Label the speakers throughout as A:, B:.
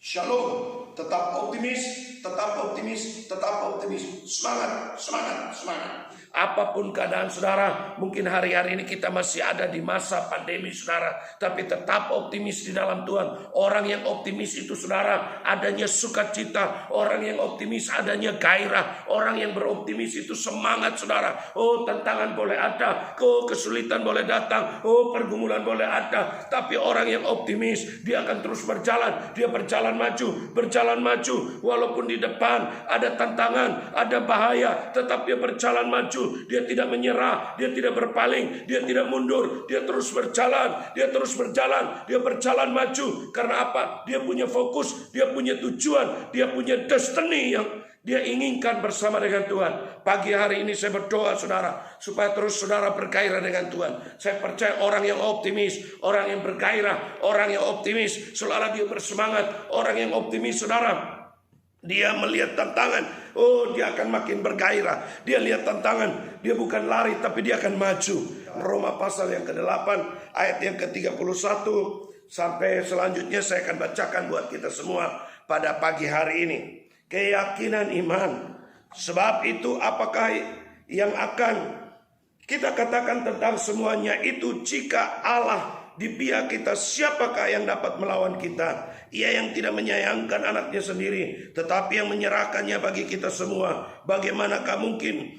A: Shalom. Tetap optimis, tetap optimis, tetap optimis. Semangat, semangat, semangat. Apapun keadaan saudara, mungkin hari-hari ini kita masih ada di masa pandemi saudara, tapi tetap optimis di dalam Tuhan. Orang yang optimis itu saudara, adanya sukacita. Orang yang optimis adanya gairah. Orang yang beroptimis itu semangat saudara. Oh, tantangan boleh ada, oh kesulitan boleh datang, oh pergumulan boleh ada, tapi orang yang optimis dia akan terus berjalan. Dia berjalan maju, walaupun di depan ada tantangan, ada bahaya, tetap dia berjalan maju. Dia tidak menyerah, dia tidak berpaling, dia tidak mundur, dia terus berjalan, dia berjalan maju. Karena apa? Dia punya fokus, dia punya tujuan, dia punya destiny yang dia inginkan bersama dengan Tuhan. Pagi hari ini saya berdoa saudara, supaya terus saudara bergairah dengan Tuhan. Saya percaya orang yang optimis, orang yang bergairah, orang yang optimis, saudara dia bersemangat. Orang yang optimis saudara, dia melihat tantangan, oh dia akan makin bergairah. Dia lihat tantangan, dia bukan lari tapi dia akan maju. Roma pasal yang ke-8 ayat yang ke-31 sampai selanjutnya saya akan bacakan buat kita semua pada pagi hari ini. Keyakinan iman. Sebab itu apakah yang akan kita katakan tentang semuanya itu? Jika Allah di pihak kita, siapakah yang dapat melawan kita? Ia yang tidak menyayangkan anaknya sendiri, tetapi yang menyerahkannya bagi kita semua. Bagaimanakah mungkin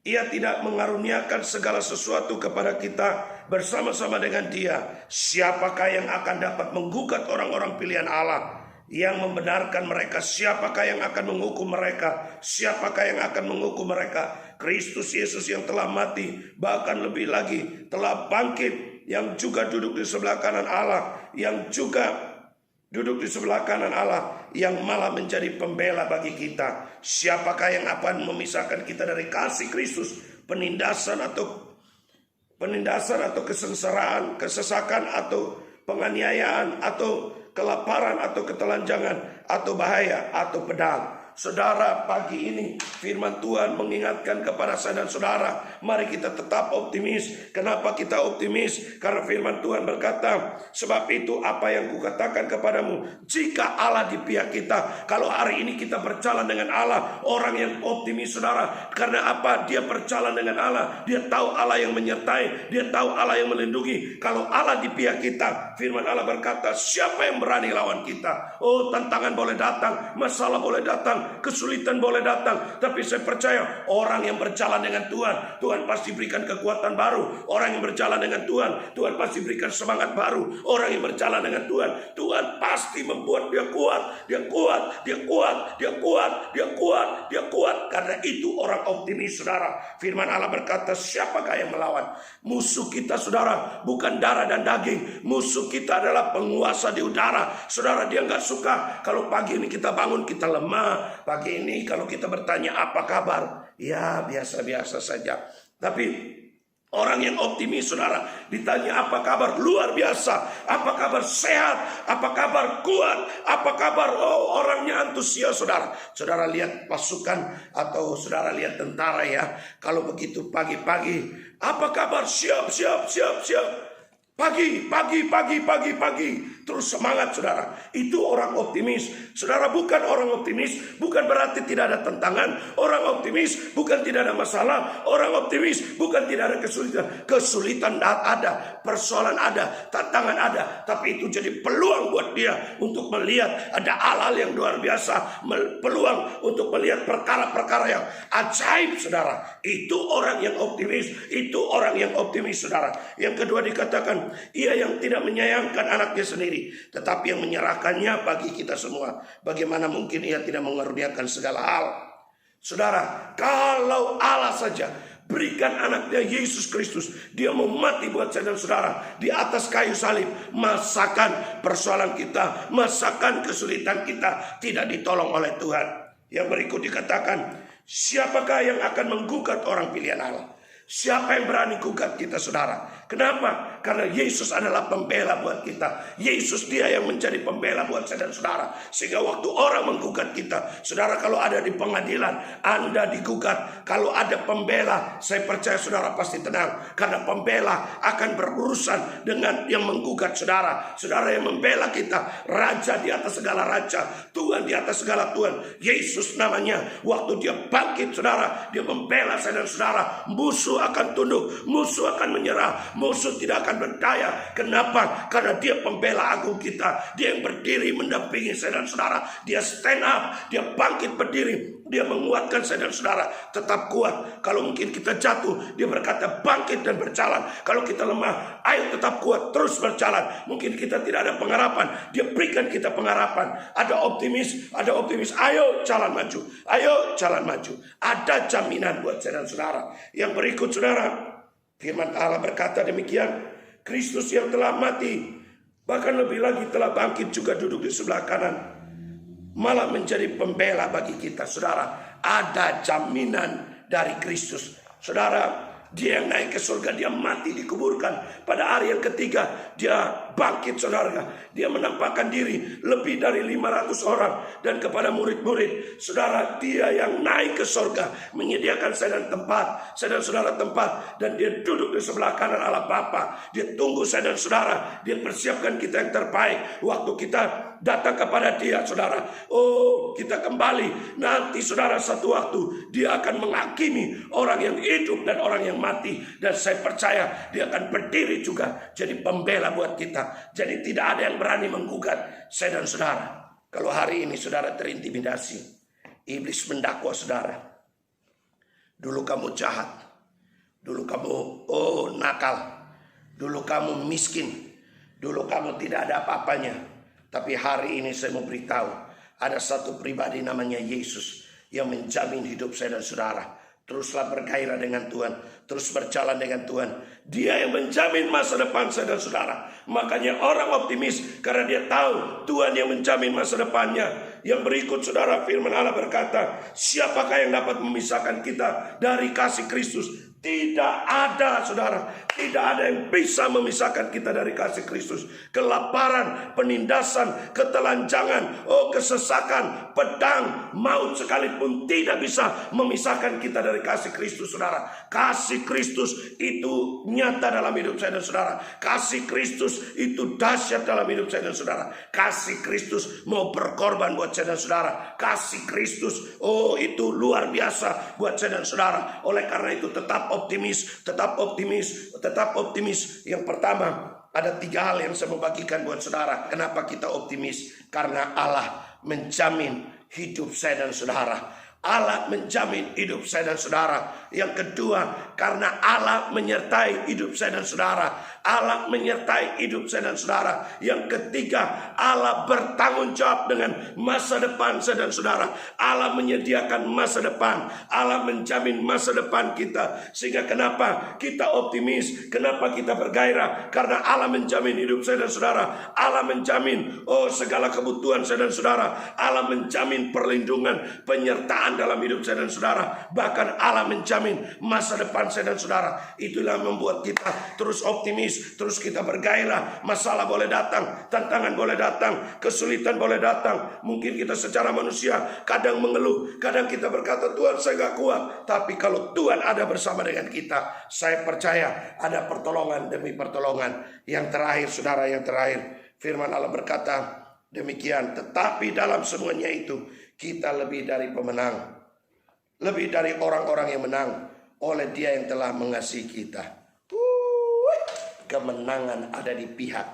A: Ia tidak mengaruniakan segala sesuatu kepada kita bersama-sama dengan Dia? Siapakah yang akan dapat menggugat orang-orang pilihan Allah yang membenarkan mereka? Siapakah yang akan menghukum mereka? Siapakah yang akan menghukum mereka? Kristus Yesus yang telah mati, bahkan lebih lagi telah bangkit, yang juga duduk di sebelah kanan Allah, yang juga duduk di sebelah kanan Allah, yang malah menjadi pembela bagi kita. Siapakah yang akan memisahkan kita dari kasih Kristus? Penindasan atau kesengsaraan, kesesakan atau penganiayaan atau kelaparan atau ketelanjangan atau bahaya atau pedang. Saudara, pagi ini firman Tuhan mengingatkan kepada saya dan saudara, mari kita tetap optimis. Kenapa kita optimis? Karena firman Tuhan berkata, sebab itu apa yang kukatakan kepadamu, jika Allah di pihak kita. Kalau hari ini kita berjalan dengan Allah, orang yang optimis saudara. Karena apa? Dia berjalan dengan Allah, dia tahu Allah yang menyertai, dia tahu Allah yang melindungi. Kalau Allah di pihak kita, firman Allah berkata, siapa yang berani lawan kita? Oh, tantangan boleh datang, masalah boleh datang, kesulitan boleh datang, tapi saya percaya orang yang berjalan dengan Tuhan, Tuhan pasti berikan kekuatan baru. Orang yang berjalan dengan Tuhan, Tuhan pasti berikan semangat baru. Orang yang berjalan dengan Tuhan, Tuhan pasti membuat dia kuat. Karena itu orang optimis saudara. Firman Allah berkata, siapakah yang melawan? Musuh kita saudara bukan darah dan daging. Musuh kita adalah penguasa di udara. Saudara, dia gak suka kalau pagi ini kita bangun kita lemah. Pagi ini kalau kita bertanya apa kabar, ya biasa-biasa saja. Tapi orang yang optimis saudara, ditanya apa kabar, luar biasa. Apa kabar, sehat? Apa kabar, kuat? Apa kabar, oh orangnya antusias saudara. Saudara lihat pasukan atau saudara lihat tentara ya, kalau begitu pagi-pagi, apa kabar, siap. Pagi, terus semangat saudara. Itu orang optimis. Saudara, bukan orang optimis bukan berarti tidak ada tantangan. Orang optimis bukan tidak ada masalah. Orang optimis bukan tidak ada kesulitan. Kesulitan ada, persoalan ada, tantangan ada, tapi itu jadi peluang buat dia untuk melihat ada hal-hal yang luar biasa. Peluang untuk melihat perkara-perkara yang ajaib saudara. Itu orang yang optimis. Itu orang yang optimis saudara. Yang kedua dikatakan, ia yang tidak menyayangkan anaknya sendiri, tetapi yang menyerahkannya bagi kita semua. Bagaimana mungkin ia tidak mengaruniakan segala hal? Saudara, kalau Allah saja berikan anaknya Yesus Kristus, dia mau mati buat saya dan saudara di atas kayu salib, masakan persoalan kita, masakan kesulitan kita tidak ditolong oleh Tuhan. Yang berikut dikatakan, siapakah yang akan menggugat orang pilihan Allah? Siapa yang berani gugat kita saudara? Kenapa? Karena Yesus adalah pembela buat kita. Yesus dia yang menjadi pembela buat saya dan saudara. Sehingga waktu orang menggugat kita, saudara, kalau ada di pengadilan, Anda digugat, kalau ada pembela, saya percaya saudara pasti tenang. Karena pembela akan berurusan dengan yang menggugat saudara. Saudara yang membela kita, Raja di atas segala raja, Tuhan di atas segala Tuhan, Yesus namanya. Waktu dia bangkit saudara, dia membela saya dan saudara. Musuh akan tunduk, musuh akan menyerah, musuh tidak akan berdaya. Kenapa? Karena dia pembela agung kita. Dia yang berdiri mendampingi saya dan saudara. Dia stand up, dia bangkit berdiri, dia menguatkan saya dan saudara. Tetap kuat. Kalau mungkin kita jatuh, dia berkata bangkit dan berjalan. Kalau kita lemah, ayo tetap kuat, terus berjalan. Mungkin kita tidak ada pengharapan, dia berikan kita pengharapan. Ada optimis, ayo jalan maju, ayo jalan maju. Ada jaminan buat saya dan saudara. Yang berikut saudara, firman Allah berkata demikian, Kristus yang telah mati, bahkan lebih lagi telah bangkit juga duduk di sebelah kanan, malah menjadi pembela bagi kita. Saudara, ada jaminan dari Kristus. Saudara, dia yang naik ke surga, dia mati, dikuburkan. Pada hari yang ketiga, dia bangkit saudara. Dia menampakkan diri lebih dari 500 orang. Dan kepada murid-murid, saudara, dia yang naik ke surga, menyediakan saya dan saudara tempat. Dan dia duduk di sebelah kanan Allah Bapa. Dia tunggu saya dan saudara. Dia persiapkan kita yang terbaik. Waktu kita datang kepada dia saudara, oh kita kembali. Nanti saudara, satu waktu dia akan menghakimi orang yang hidup dan orang yang mati. Dan saya percaya dia akan berdiri juga jadi pembela buat kita. Jadi tidak ada yang berani menggugat saya dan saudara. Kalau hari ini saudara terintimidasi, iblis mendakwa saudara, dulu kamu jahat, dulu kamu nakal, dulu kamu miskin, dulu kamu tidak ada apa-apanya. Tapi hari ini saya mau beritahu, ada satu pribadi namanya Yesus yang menjamin hidup saya dan saudara. Teruslah bergairah dengan Tuhan, terus berjalan dengan Tuhan. Dia yang menjamin masa depan saya dan saudara. Makanya orang optimis karena dia tahu Tuhan yang menjamin masa depannya. Yang berikut saudara, firman Allah berkata, siapakah yang dapat memisahkan kita dari kasih Kristus? Tidak ada saudara, tidak ada yang bisa memisahkan kita dari kasih Kristus. Kelaparan, penindasan, ketelanjangan, kesesakan, pedang, maut sekalipun tidak bisa memisahkan kita dari kasih Kristus saudara. Kasih Kristus itu nyata dalam hidup saya dan saudara. Kasih Kristus itu dahsyat dalam hidup saya dan saudara. Kasih Kristus mau berkorban buat saya dan saudara. Kasih Kristus itu luar biasa buat saya dan saudara. Oleh karena itu tetap optimis, tetap optimis, tetap optimis. Yang pertama, ada 3 hal yang saya mau bagikan buat saudara. Kenapa kita optimis? Karena Allah menjamin hidup saya dan saudara. Allah menjamin hidup saya dan saudara. Yang kedua, karena Allah menyertai hidup saya dan saudara. Allah menyertai hidup saya dan saudara. Yang ketiga, Allah bertanggung jawab dengan masa depan saya dan saudara. Allah menyediakan masa depan. Allah menjamin masa depan kita. Sehingga kenapa kita optimis? Kenapa kita bergairah? Karena Allah menjamin hidup saya dan saudara. Allah menjamin segala kebutuhan saya dan saudara. Allah menjamin perlindungan, penyertaan dalam hidup saya dan saudara. Bahkan Allah menjamin masa depan saya dan saudara. Itulah membuat kita terus optimis, terus kita bergairah. Masalah boleh datang, tantangan boleh datang, kesulitan boleh datang. Mungkin kita secara manusia kadang mengeluh, kadang kita berkata, Tuhan saya gak kuat. Tapi kalau Tuhan ada bersama dengan kita, saya percaya ada pertolongan demi pertolongan. Yang terakhir saudara, yang terakhir, firman Allah berkata demikian, tetapi dalam semuanya itu kita lebih dari pemenang, lebih dari orang-orang yang menang oleh Dia yang telah mengasihi kita. Kemenangan ada di pihak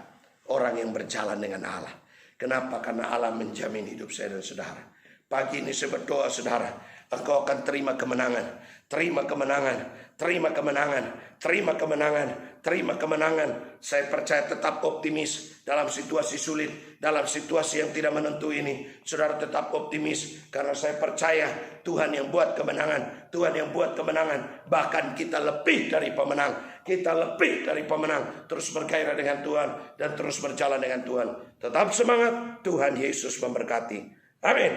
A: orang yang berjalan dengan Allah. Kenapa? Karena Allah menjamin hidup saya dan saudara. Pagi ini saya berdoa saudara, engkau akan terima kemenangan. Terima kemenangan, terima kemenangan, terima kemenangan, terima kemenangan. Saya percaya tetap optimis dalam situasi sulit, dalam situasi yang tidak menentu ini. Saudara tetap optimis karena saya percaya Tuhan yang buat kemenangan, Tuhan yang buat kemenangan. Bahkan kita lebih dari pemenang, kita lebih dari pemenang. Terus bergairah dengan Tuhan dan terus berjalan dengan Tuhan. Tetap semangat, Tuhan Yesus memberkati. Amin.